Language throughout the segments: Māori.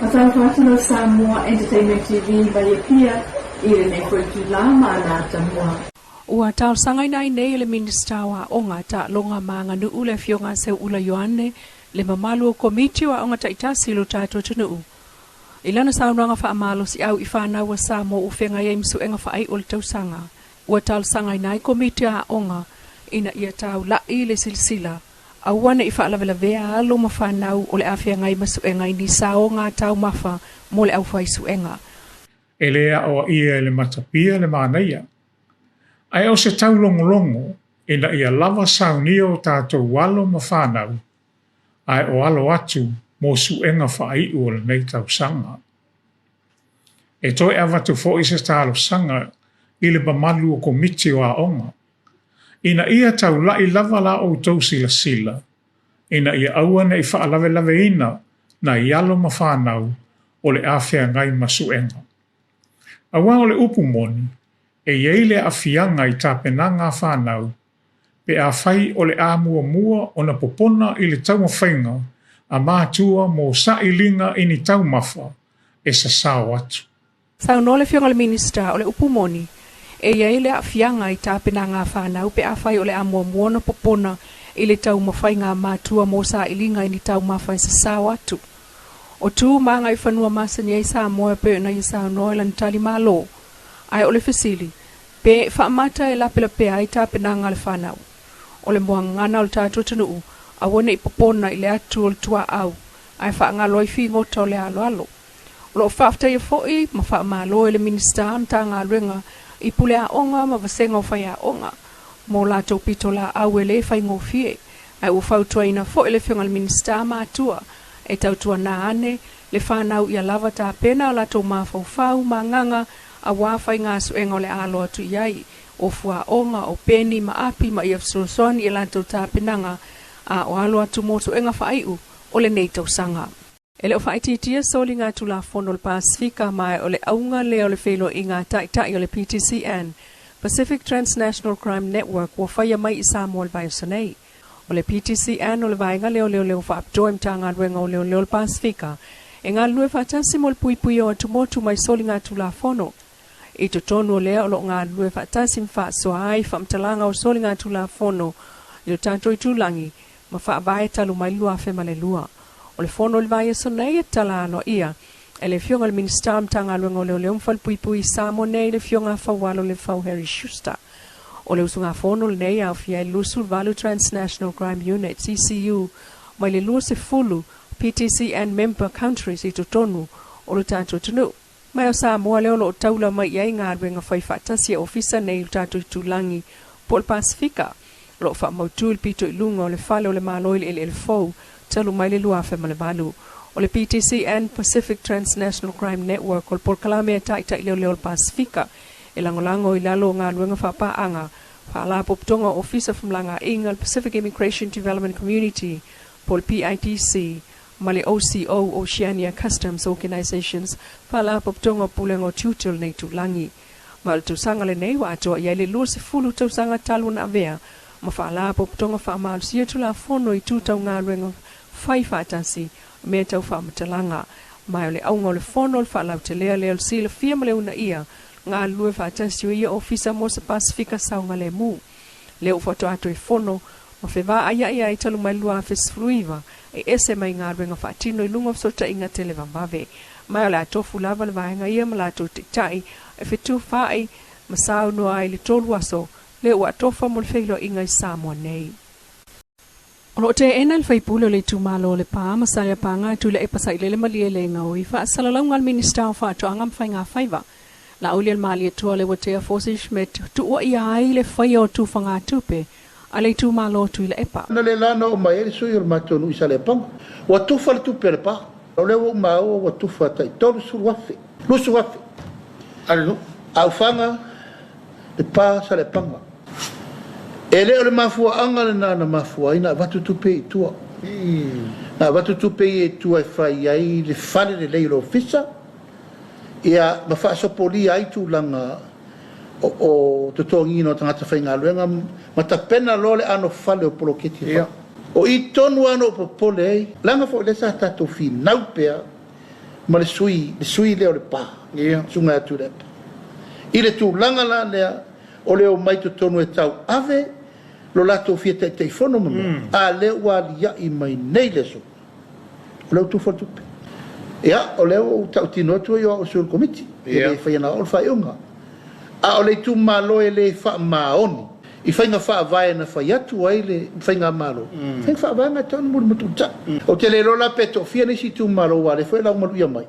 Matawhatano Samoa Entertainment TV mai pia ile ne ko lama na tamua. Ua tau sangai nai nei le minista wa onga ta longa manga nu ule fionga se ula yoane le mamalu komiti wa onga ta itasi lo tato tunu. Ilana saunanga fa amalo si au ifana wa Samoa ufenga ye msu enga fa ai ul tau sanga. Ua tau sangai nai komiti a onga ina ia tau la ile silsila. Awana ifa ala vela vea alo mafanau ole afia ngai masuenga ini sao ngā tau mafa mole au fai suenga. Elea o ia le matapia le mānaia. Ai o se tau longo ina ia lava saunio tātou walo mafanau. Ai o alo atu mo suenga whai ua nei tau sanga. E toi awatu fo i se tālo sanga i le mamalu o komiti o a onga. Ina ia tau lai lava la o tau sila. Ina ia aua i whaalawe ina na ialo mawhanau o le awhia ngai masuenga. Awa o le upumoni e yeile a fianga i tāpenanga whanau pe a whai o le a mua o na popona i le tau mawhainga a mātua mo sailinga ini tau mafa e sa sao atu. Sau nole fionga le minister o le upumoni e yeile a fianga i tāpenanga whanau pe a whai o le a mua na popona i le tau mawhainga mātua mo sailinga ini tau mafa e sa sao atu. O tu manga i whanua masani ai Samoa pe na i Samoa lan Tulimatala. Ai ole fesili. Pe whaamata e lapela pe ai tāpenanga le whanau. Ole mua ngana o le tātua tanu. A wane i popona i le atu o le tua au. Ai whaangalo i whingota o le alo. Lo whaafta i foi ma whaamalo e le minista mta ngā ruenga i pule a onga ma vasenga o whai a onga. Mo la tau pito la au e le whaingo fie. Ai u whautua ina foi le whionga le minista mātua. E tautua nā ane, le whanau ia lava tā pena la tau mawhau ma nganga a wāwhai ngā suenga o le alo atu iai, o fua onga, o peni, ma api, ma ia fsorosoani i la tau tā penanga a o alo atu mo suenga whaiu o le nei tau sanga. E le o whaititia soli ngā tula fono le Pasifika mai o le aunga le o le whelo i ngā tai o le PTCN, Pacific Transnational Crime Network, wa whaia mai i Samoa le Sene. O le PTCN o le vaenga leo whaaptoem tā ngā ruenga o leo le Pasifika. E ngā lue whaatasi mo le pui o atumotu mai soli ngā tula fono. I to tonu o lea o lo ngā lue whaatasi mwhaatsoa ai whaamtalanga o soli ngā tula fono i o tātou i tūlangi ma whaavae talu mai lua whema le lua. O le fono le vaia sonei e tala ano ia. E le fionga le ministam tā ngā ruenga o leo mwhal pui Samoa nei le fionga whawalo le whau Harry Schuster. O le usunga fono le nei au fia lusu Valu Transnational Crime Unit, CCU, mai le lua se fulu PTCN member countries i tonu o le tātou tunu. Mai o Samoa leo lo taula mai iai ngā ruenga whai whaatasi e ofisa nei o tātou i tūlangi po le Pasifika. Lo wha mautu il pito i lunga o le whale o le māloi le fau, talu mai le lua whema le valu. O le PTCN Pacific Transnational Crime Network o le Porkalame tai leo le Pasifika. E langolango i lalo ngā luenga whapaanga, whaala poptonga ofisa whamlanga inga le Pacific Immigration Development Community, po le PITC, ma le OCO, Oceania Customs Organizations, whaala poptonga pulengo tutul nei tūlangi. Ma le tūsanga le nei wa atoa iai le lua se fulu tausanga talu na avea, ma whaala poptonga whaamalu sia tula fono i tūtau ngā luenga whai whaatasi, mea tau whaamatalanga, mai o le aunga o le fono le whaalau te lea leo sila fia ma le una ia, ngā lue whaatasi o ia ofisa mo sa Pasifika saunga le mu. Leo whato ato e fono, ma whewā aia i talu mai lua whesfruiva, e ese mai ngā ruenga whaatino i lunga wsota inga tele vambave. Mai o la tofu lava le vaenga ia ma la to titai, e whetu whaai, ma sao noa ai le tolu aso, leo atofa mo le whailo inga i Samoa nei. O te ena le whaipulo le tūmalo le pā, ma saia pānga tu le e pasai le malie le ngau i wha salalau ngal minister o whaato angam whai ngā whaiva. La ulian mali atua le watea Fosi Schmidt tu ua ia ai le whai o tu whanga tupe a le tu malo tu i le epa. Na le lana o mai sui o matonu i sa le pang. Wa tufa le tupe le pa. O le o mao wa tufa tai tolu suruafe. Lusu wafe. Ale no. Au whanga le pa sa le panga. E le o le mafua anga le nana mafua ina watu tupe i tua. Na watu tupe i tua e whai ai le whale le leiro fisa. Ia ma whaasopoli ai tūlanga o te tōngino tangata whainga luenga ma ta pena lole ano whale o poloketi. O i tonu ano popole ei, langa fo lesa tatou fi naupea ma le sui leo le pa sunga atu le pa i le tūlanga la lea o leo mai to tonu e tau ave lo lato fia te fono mama a leo wa lia i mai nei le so o leo tu fotupe ia o leo tau tino tu yo o sul komiti e fai na o fai unga a o le tu malo e le fa maoni i fai nga fa vai na fai atu ai le fai nga malo fai fa vai na tonu mu mutu ta o te le rola peto fia ni si tu malo wa le fai la malu ia mai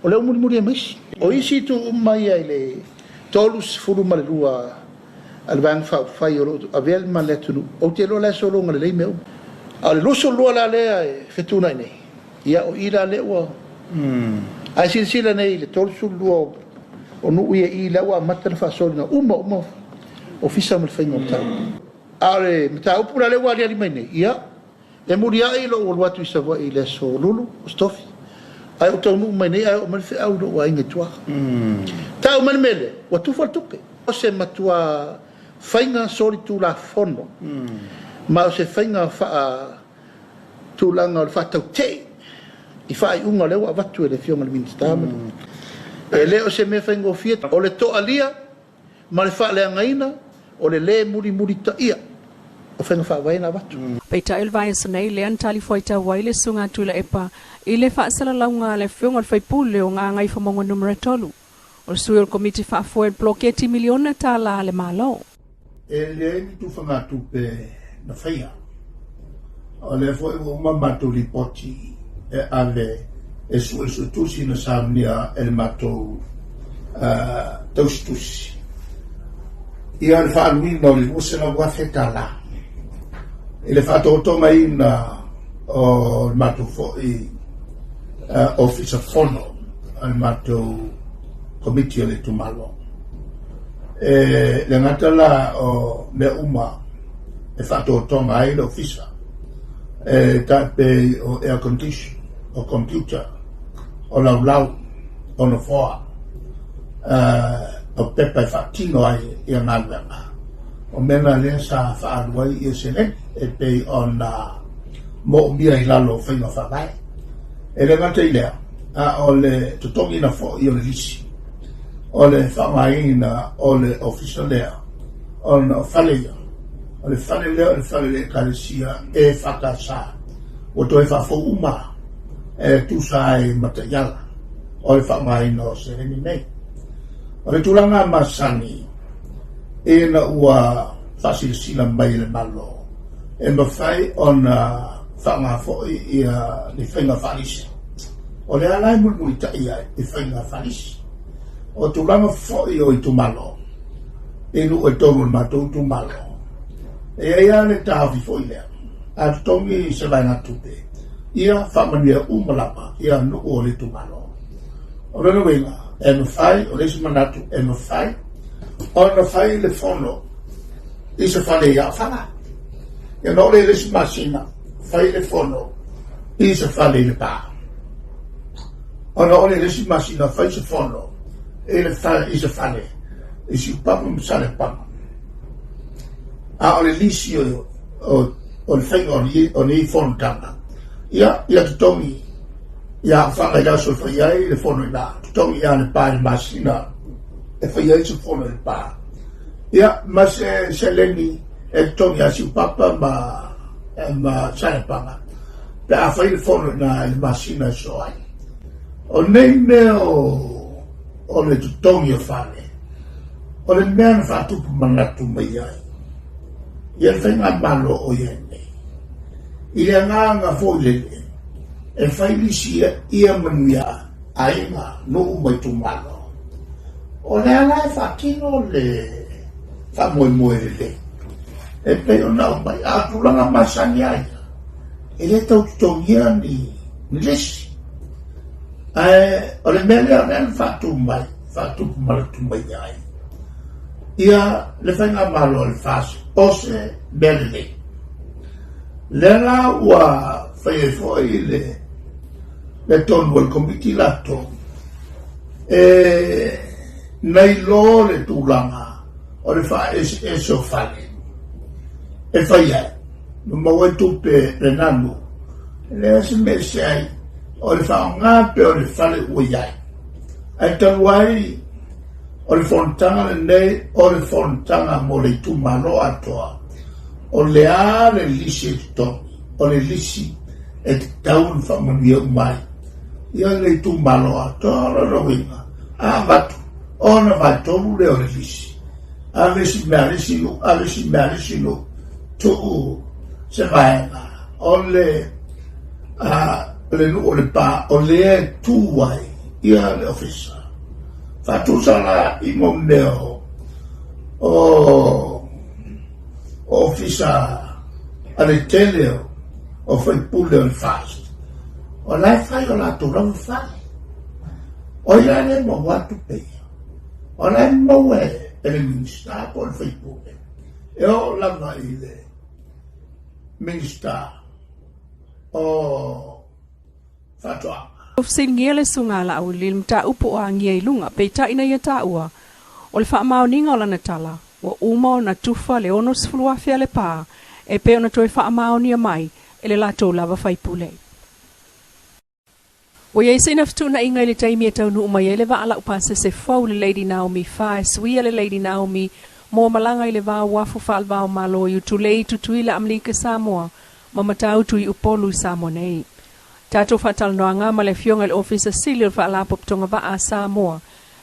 o leo muri mai o isi tu mai ai le tolus fulu malua al bang fa fai o avel maletunu o te lo la solo ngale le meu al lo solo la le fetuna nei ia o ira le o ai sila nei le tolsu lo o nu ia i la wa mata fa solo na uma ofisa mal fai ngota ale meta o pura le wa ri mai nei ia e muria i lo o watu sa va i le solo stofi ai o tau mai nei ai o mal fe au do wa inga tua tau man mele o tu fa tuke o se matua fainga sori tu la fono ma o se fainga fa tu langa fa tau te i fa unga le wa vatu le fionga le ministama e le o se me faingo fiet o le to alia ma le fa le ngaina o le muri ta ia o fainga fa vai na vatu Peita il vai Sene le antali foita waile sunga tu le epa ile fa sala launga le fionga le faipule o nga ngai fa mongo numero tolu o suel komiti fa foi bloketi miliona tala le malo e le tu fanga tu pe na faia o le foi o mamma tu ripoti e ave e su tu si na samnia el mato tostus e al fa mi no le musena wa fetala ele fa to mai na o mato foi office of fono al mato committee le tu malo le ngatala o me uma e fatto tonga ai l'officer tape o air condition o computer o lau o no foa o pepe fatino ai e ngalanga o mena le sa fa alwai e Sene e pe ona mo mia i lalo faina fa vai e le ngatile a o le tutongi na fo i o le lisi o le whamaina o le official lea, o le whalea, o le whalea kalesia e whakasa, o to e whafo uma, e tusa e matayala, o le whamaina o Sene nei. O le tulanga masani, e na ua whasilisila mai le malo, e mawhai o na whamafo i le whainga whalisi. O le alai mulita ia e whainga whalisi. O tulanga foi o tu malo e lu e tonu matou tu malo e ia le tavi foi le a tongi se vai na tupe ia famania umalapa ia no o le tu malo o le novela e no fai o le manatu e no fai o no fai le fono i se fale ia fala e no le masina fai le fono i se fale le pa o no le masina fai se fono e le fale i se fale e si papa msale papa a o le lisi o le fai o ni fono tanga ia tutongi ia fanga ia so fai ai le fono ila tutongi ia le pa le masina e fai ai so fono le pa ia ma se leni e tutongi a si papa ma sale papa pe a fai le fono na le masina so ai o nei meo o le tutongi o fale o le mea na whatupu manatu mai ai ia le whainga malo o iene i le nganga fo lele e whailisi ia manuia ainga no umai tu malo o le ala e whakino le whamoe lele e peo nao mai a tulanga masani ai e le tau tutongia ni lesi o le mea lea mea whatupu manatu mai ai ia le whainga malo le fasi o se mele le la ua whaie foi le tonu al komiti lato nei lo le tūlanga o le wha e so whale e whaia no maua tupe le nanu le ase me se ai o le whaonga pe o le whale ua iai. Ai taluai, o le whontanga le nei, o le whontanga mo le tumalo atoa. O le a le lisi e toni, o le lisi e te taun whamanuia umai. Ia le tumalo atoa la rawinga. A vatu, o na vatolu le o le lisi. A vesi mea lisilu, tu se vaenga. O le nu o le pa, o le e tuwai, ia le ofisa. Fatu sala imo mneo, o ofisa, ale teleo, o fai pule o le fast. O lai fai o la turau fai. O ia le mo watu peia. O lai mo ele minister po le fai pule. E o lava i le minister o fatoa. Ofsingia le sungala au lim ta upo a ngia ilunga pe ta ina ia ta ua. O le whaamao ninga o lana tala, wa uma o na tufa le ono sifulua fia le pā, e pe o na toi whaamao nia mai, e le lato lava whaipule. Wa iei se naftu na inga le taimi e tau nu uma iei le wa ala upase se fau le Lady Naomi, whae suia le Lady Naomi, mō malanga i le wā wafu whaal wā o malo i utulei tutui le Amlika Samoa, ma matau tui upolu Samoa nei. Tato fatal noanga ma le fionga le ofisa sili o whaalapop tonga wa a Samoa.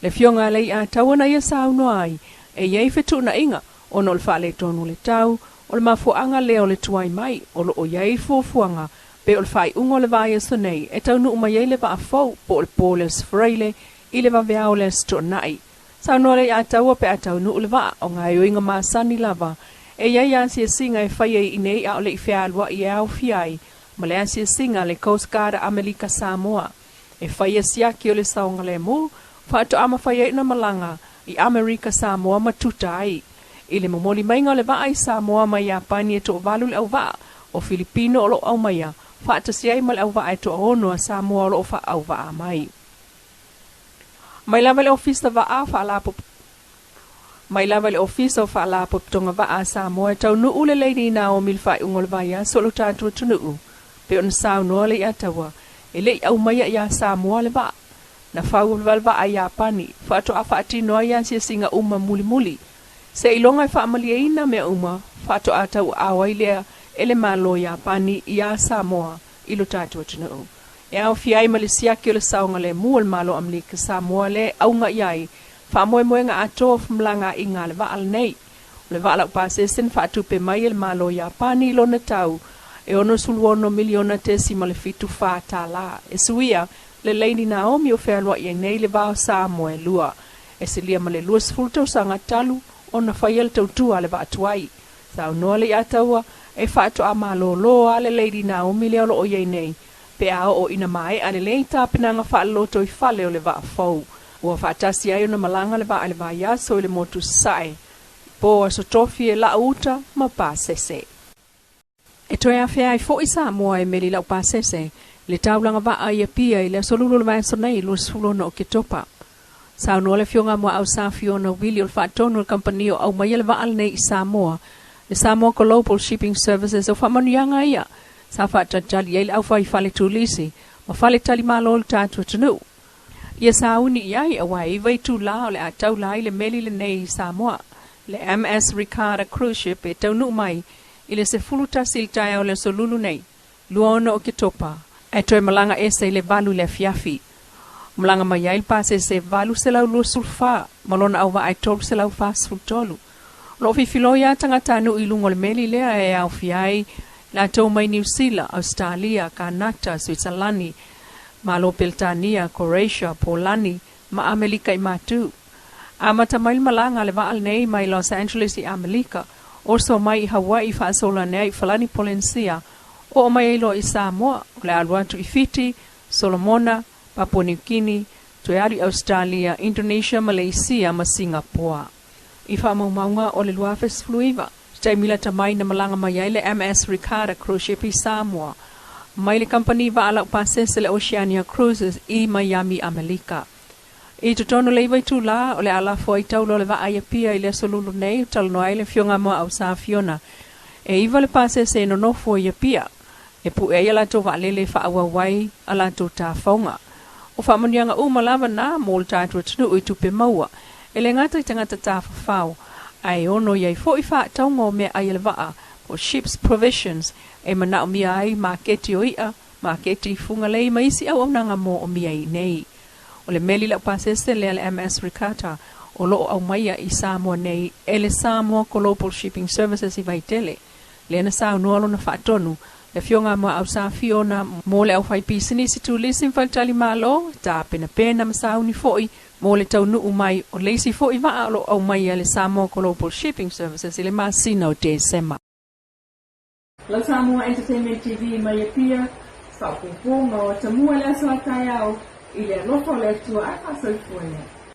Le fionga lei a tawana ia sau noai, e iei fetu na inga, ono le whaale tonu le tau, o le mafuanga leo le tuai mai, o lo o iei fuafuanga, pe o le whai ungo le vaya sonei, e tau nu uma iei le wa a fau, po o le pōles freile, i le wa veao le sto nai. Sau noa le a taua pe a tau nu le wa, o ngai o inga maa sani lava, e iei a sia singa e whai ei inei a o le i whea alua i au fiai, ma le asia singa le Coast Guard Amerika Samoa. E whaia siaki o le saonga le mu, whaato ama whaia ina malanga i Amerika Samoa matuta ai. I le momoli mainga le waa i Samoa mai a pani e to valu le au waa, o Filipino o lo au maia, whaata siai ma le au waa e to ono a Samoa o lo wha au waa mai. Mai lava le ofisa waa whaalapo Mai lava le ofisa o whaalapo tonga waa Samoa e tau nuu le Lady Naomi le whai ungol vaya solo tātua tunuu. Pe on sao noa le atawa, e le au maia ia Samoa le waa. Na whau valva a ia pani, whaato a whaati noa ia sia singa uma muli muli. Se ilonga e whaamalia ina mea uma, whaato a tau awa ilea ele malo ia pani ia Samoa, ilo tātua tunuu. E au fiai malisiaki o le saonga le mua le malo Amlika Samoa le au nga iai, whaamoe moenga atoa mlanga inga le waa nei. Le waa lau pase sen whaatupe mai le malo ia pani ilo na tau, e ono suluono miliona tesi ma le fitu whātā la. E suia, le Lady Naomi o whēalua i nei le vāo Samoa e lua. E se lia ma le lua sfultau sanga talu, o na whaiel tautua le vātuai. Sau noa le ataua, e whātu a malo loa le Lady Naomi le alo o i nei. Pe ao o ina mai, ane le tāpinanga whaaloto i whale o le vā fau. Ua whaatasi ai o na malanga le vā yaso i le motu sae. Po a sotofi e la uta, ma pāsese. E toi a whea i fo i Samoa e meli lau pāsese, le taulanga wa a ia pia i le solulu le vai sonei lua sfulona o ke topa. Sau noa le fionga mua au sa fiona Vili o le whaatonu le company o au mai le wa al nei i Samoa. Le Samoa Global Shipping Services o whamanianga ia, sa whaatatali ei le au whai whale tūlisi, ma whale tali malo le tātua tunu. Ia sa uni iai a wai vai tū la o le a tau lai le meli le nei i Samoa. Le MS Ricarda Cruise Ship e taunu mai, i le se fuluta siltaia o le solulu nei, luona o ke topa, e toi malanga ese le valu le fiafi. Malanga mai ai pase se valu se lau lua sulfa, malona au wa ai tolu se lau fa sultolu. Lo fifilo ia tangata nu ilungo le meli lea e au fiai, la tau mai New Zealand, Australia, Kanata, Switzerlandi, malo Beltania, Croatia, Polani, ma Amerika i matu. Amata mai malanga le va al nei mai Los Angeles i Amerika, orso mai Hawaii fa sola nei falani Polencia, o mai ilo i Samoa, le aluatu i Fiti, Solomona, Papua New Guinea, tuari Australia, Indonesia, Malaysia, ma Singapore. I fa maunga o le luafes fluiva, stai mila tamai na malanga mai le MS Ricarda Cruise Ship i Samoa, mai le company va ala upasese le Oceania Cruises i Miami, Amerika. I tutono le iwai tu la o le ala fo i taulo le va aia pia i le solulu nei talo no ai le fionga moa au sa fiona. E iwa le pase se no nofo i pia. E pu e ala to va lele fa awa wai ala to ta faunga. O fa manianga o malava na mo ta to tunu o tupe maua. Ele ngata tangata ta fao. Ai ono yai fo ifa taungo me ai lava o ships provisions e mana o mia ai marketi o ia marketi funga lei maisi au nanga mo o mia nei. O le meli la pasese le MS Ricata o lo au maia i Samoa nei ele Samoa Global Shipping Services i vaitele. Le na sa nualo na fatonu le fionga mo au sa fiona mo le au fai pisini si tu lisim faltali malo ta pena masa uni foi mo le tau nu umai o leisi foi va lo au maia le Samoa Global Shipping Services le masina o te sema. La Samoa Entertainment TV mai pia sa pupunga o tamua le sa taiao i le lofo le tua a ka soifuene.